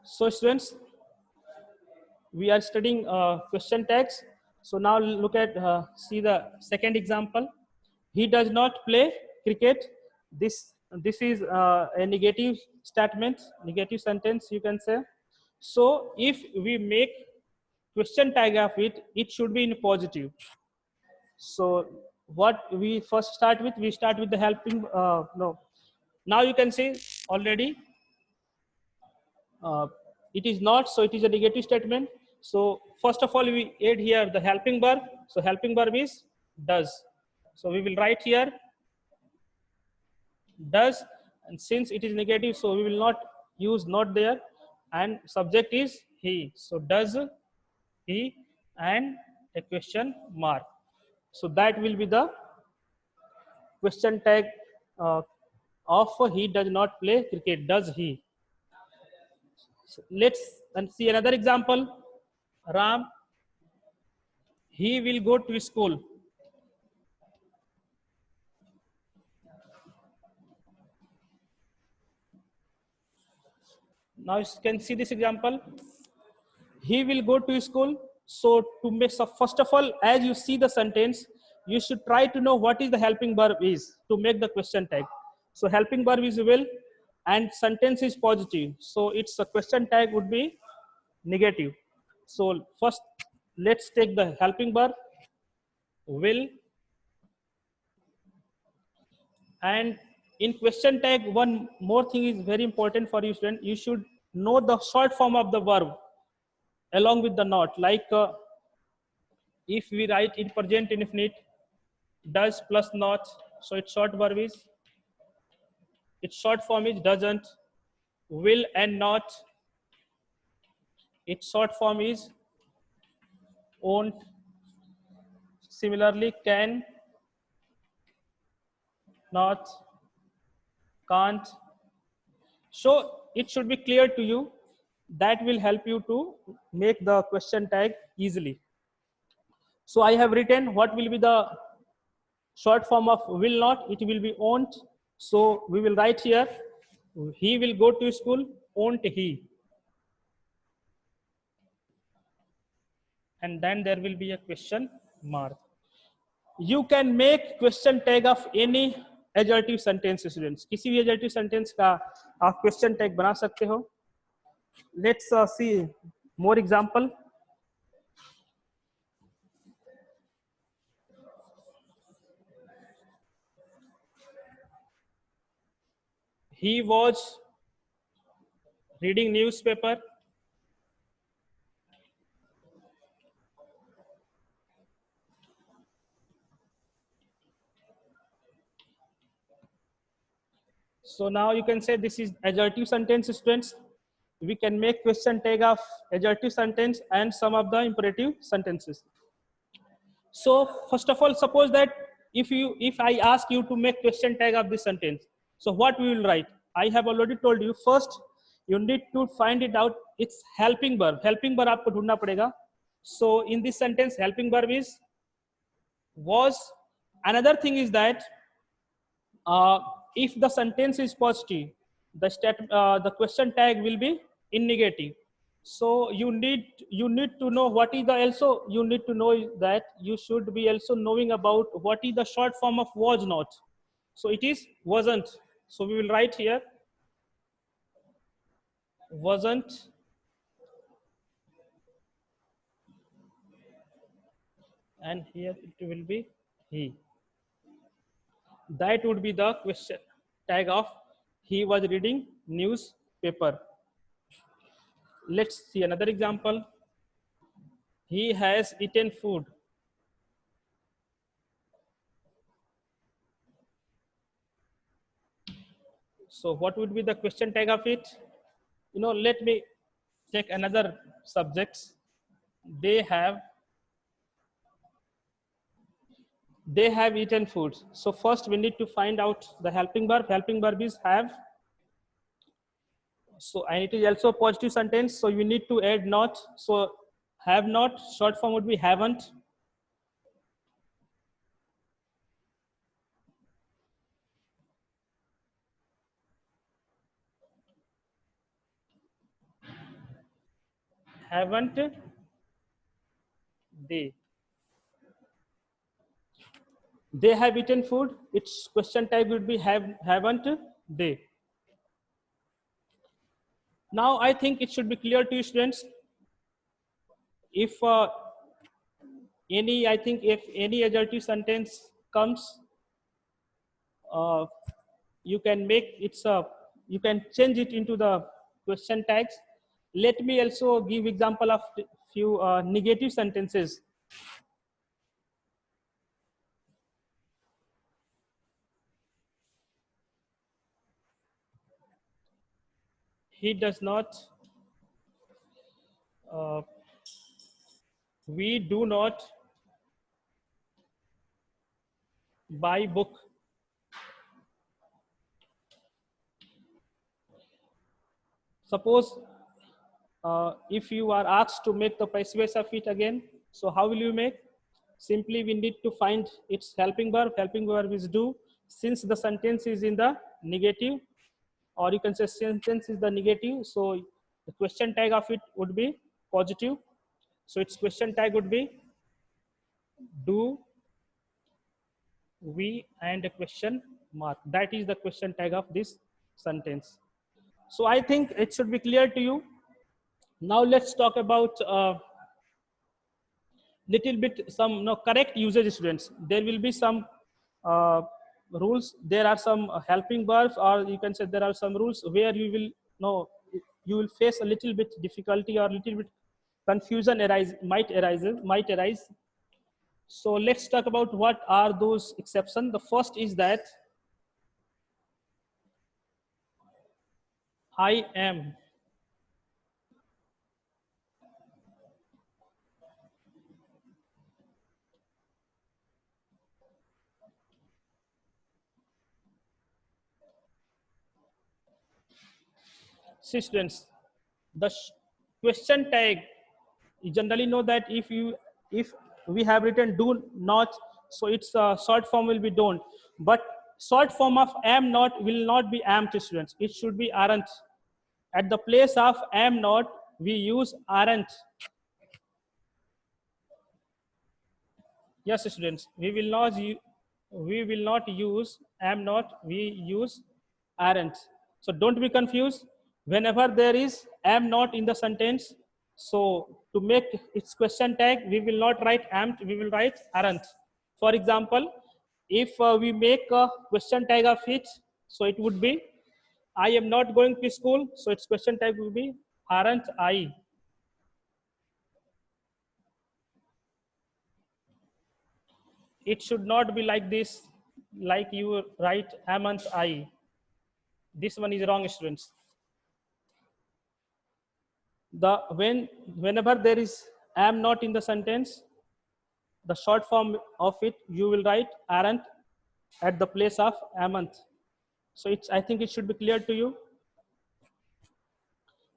So students, we are studying question tags. So now look at see the second example. He does not play cricket. This is a negative statement, negative sentence you can say. So if we make question tag of it, it should be in positive. So what we first start with, we start with the helping. No, now you can see already uh, it is not, so it is a negative statement. So first of all we add here the helping verb. So helping verb is does. So we will write here does, and since it is negative, so we will not use not there, and subject is he. So does he, and a question mark. So that will be the question tag uh, of he does not play cricket. Does he? So let's and see another example. Ram, he will go to school. Now you can see this example. He will go to school. So to make, so first of all, as you see the sentence, you should try to know what is the helping verb is to make the question tag. So helping verb is will, and sentence is positive. So its a question tag would be negative. So first, let's take the helping verb will, and in question tag, one more thing is very important for you student. You should know the short form of the verb along with the not. Like if we write in present indefinite, does plus not, so its short verb is, its short form is doesn't. Will and not, its short form is won't. Similarly, can, not, can't. So it should be clear to you. That will help you to make the question tag easily. So I have written what will be the short form of will not. It will be won't. So we will write here, he will go to school, won't he? And then there will be a question mark. You can make question tag of any adjective sentence students. किसी भी adjective sentence का आप question tag बना सकते हो. Let's see more example. He was reading newspaper. So now you can say this is adjective sentence students. We can make question tag of adjective sentence and some of the imperative sentences. So first of all, suppose that if I ask you to make question tag of this sentence, so what we will write? I have already told you. First, you need to find it out. It's helping verb. Helping verb आपको ढूंढना पड़ेगा. So in this sentence, helping verb is was. Another thing is that if the sentence is positive, the question tag will be in negative. So you need to know what is the, also you need to know that you should be also knowing about what is the short form of was not. So it is wasn't. So we will write here wasn't, and here it will be he. That would be the question tag of he was reading newspaper. Let's see another example. He has eaten food. So what would be the question tag of it? Let me take another subjects. They have eaten food. So first we need to find out the helping verb. Helping verb is have. So and it is also a positive sentence. So you need to add not. So have not, short form would be haven't. haven't they? They have eaten food. Its question type would be haven't they? Now I think it should be clear to you students. If any, I think if any adjective sentence comes, uh, you can make it's a, you can change it into the question tags. Let me also give example of few negative sentences. He does not, uh, we do not buy book. Suppose if you are asked to make the passive voice of it again, so how will you make? Simply we need to find its helping verb. Helping verb is do. Since the sentence is in the negative, or you can say sentence is the negative, so the question tag of it would be positive. So its question tag would be do we and a question mark. That is the question tag of this sentence. So I think it should be clear to you. Now let's talk about little bit some no correct usage students. There will be some uh, rules. There are some helping verbs, or you can say there are some rules where you will know you will face a little bit difficulty or little bit confusion might arise. So let's talk about what are those exceptions. The first is that I am. See students, the question tag, you generally know that if we have written do not, so its short form will be don't, but short form of am not will not be am to students, it should be aren't. At the place of am not we use aren't. Yes students, we will not use am not, we use aren't. So don't be confused. Whenever there is am not in the sentence, so to make its question tag we will not write am, we will write aren't. For example, if we make a question tag of it, so it would be I am not going to school, so its question tag will be aren't I. It should not be like this, like you write amn't I. This one is wrong students. The whenever there is am not in the sentence, the short form of it you will write aren't at the place of amn't. So it's, I think it should be clear to you.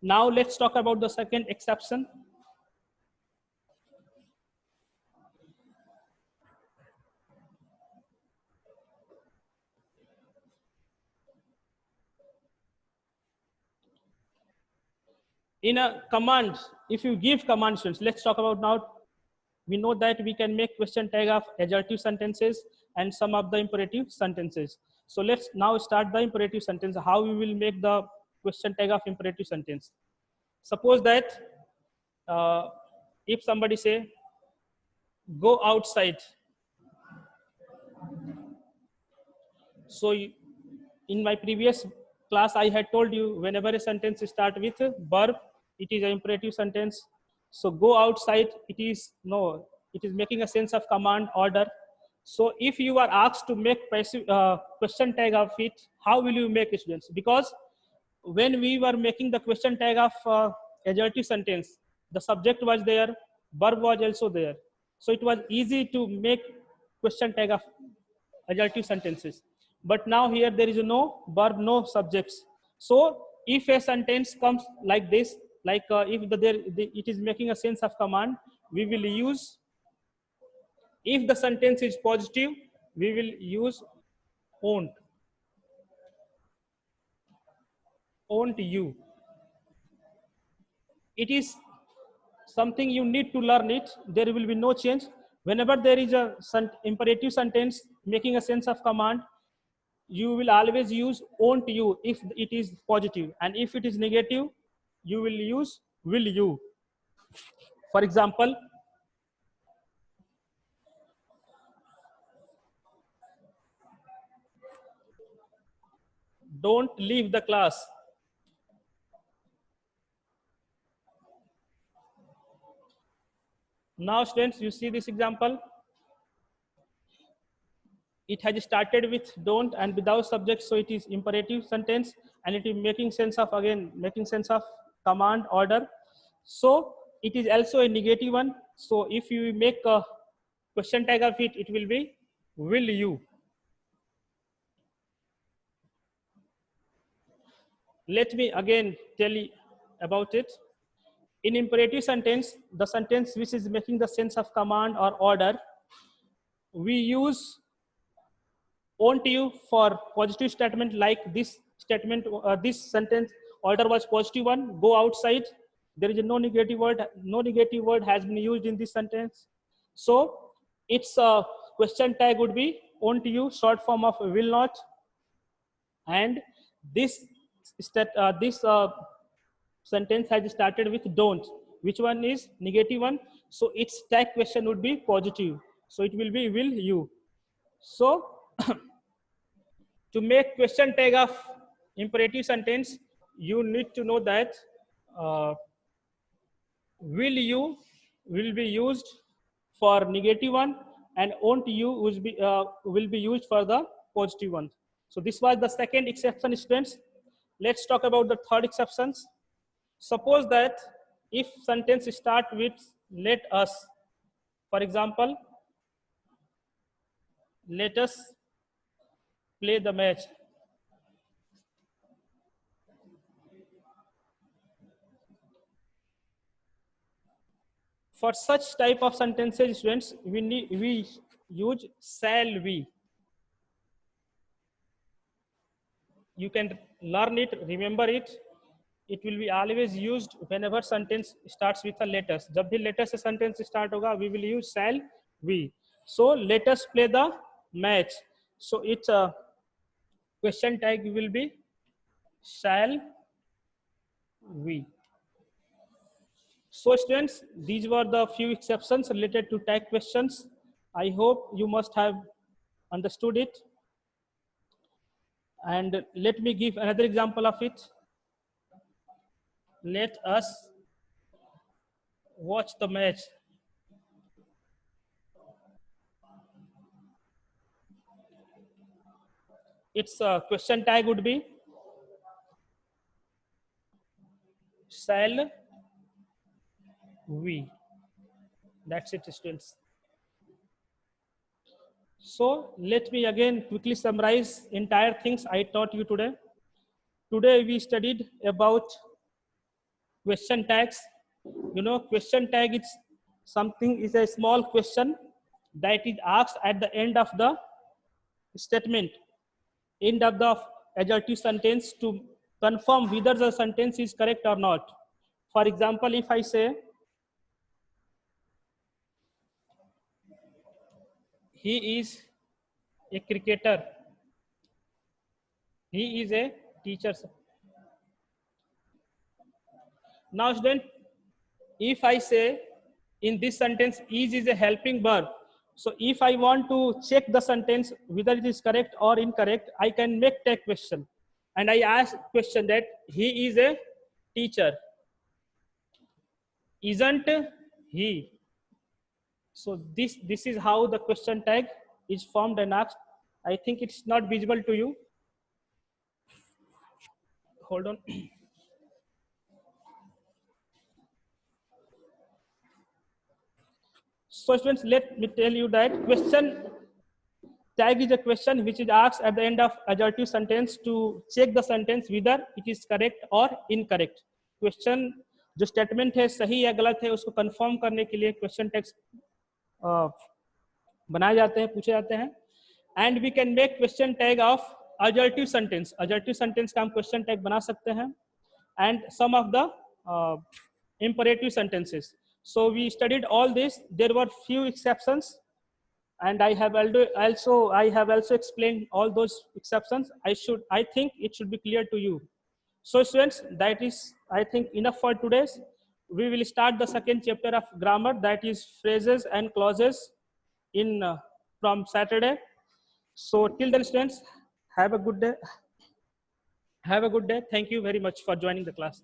Now let's talk about the second exception. In a command, if you give command students, let's talk about now. We know that we can make question tag of adjective sentences and some of the imperative sentences. So let's now start the imperative sentence. How we will make the question tag of imperative sentence? Suppose that uh, if somebody say go outside, so in my previous class I had told you whenever a sentence start with verb, it is an imperative sentence. So go outside, it is no, it is making a sense of command order. So if you are asked to make passive question tag of it, how will you make it students? Because when we were making the question tag of adjective sentence, the subject was there, verb was also there, so it was easy to make question tag of adjective sentences. But now here there is no verb, no subjects. So if a sentence comes like this, like if it is making a sense of command, we will use, if the sentence is positive, we will use won't. Won't you? It is something you need to learn it, there will be no change. Whenever there is a imperative sentence making a sense of command, you will always use won't you if it is positive, and if it is negative, you will use will you. For example, don't leave the class. Now students, you see this example, it has started with don't and without subject, so it is imperative sentence, and it is making sense of, again making sense of command order. So it is also a negative one, so if you make a question tag of it, it will be will you. Let me again tell you about it. In imperative sentence, the sentence which is making the sense of command or order, we use won't you for positive statement, like this statement, this sentence order was positive one, go outside. There is no negative word, no negative word has been used in this sentence. So its question tag would be won't you, short form of will not. And this this sentence has started with don't, which one is negative one, so its tag question would be positive, so it will be will you. So to make question tag of imperative sentence, you need to know that uh, will you will be used for negative one, and won't you will be used for the positive one. So this was the second exception, students. Let's talk about the third exceptions. Suppose that if sentence start with let us, for example, let us play the match. For such type of sentences, students, we use shall we. You can learn it, remember it. It will be always used whenever sentence starts with a let us. जब भी let us से sentence start होगा, we will use shall we. So let us play the match. So its question tag will be shall we. So students, these were the few exceptions related to tag questions. I hope you must have understood it. And let me give another example of it. Let us watch the match. Its question tag would be shall we. That's it, students. So let me again quickly summarize entire things I taught you today. Today we studied about question tags. You know, question tag is something, is a small question that is asked at the end of the statement, end of the adjective sentence, to confirm whether the sentence is correct or not. For example, if I say he is a cricketer, he is a teacher. Now student, if I say in this sentence is a helping verb, so if I want to check the sentence whether it is correct or incorrect, I can make tag question, and I ask question that he is a teacher, isn't he? So this is how the question tag is formed and asked. I think it's not visible to you. Hold on. So students, let me tell you that question tag is a question which is asked at the end of adjective sentence to check the sentence whether it is correct or incorrect. Question जो statement है सही या गलत है उसको confirm करने के लिए question tags बनाए जाते हैं, पूछे जाते हैं. And we can make question tag of adjective sentence. Adjective sentence का हम question tag बना सकते हैं. And some of the imperative sentences. So we studied all this. There were few exceptions, and I have also explained all those exceptions. I think it should be clear to you. So students, that is, I think, enough for today's. We will start the second chapter of grammar, that is phrases and clauses, in from Saturday. So till then, students, have a good day. Have a good day. Thank you very much for joining the class.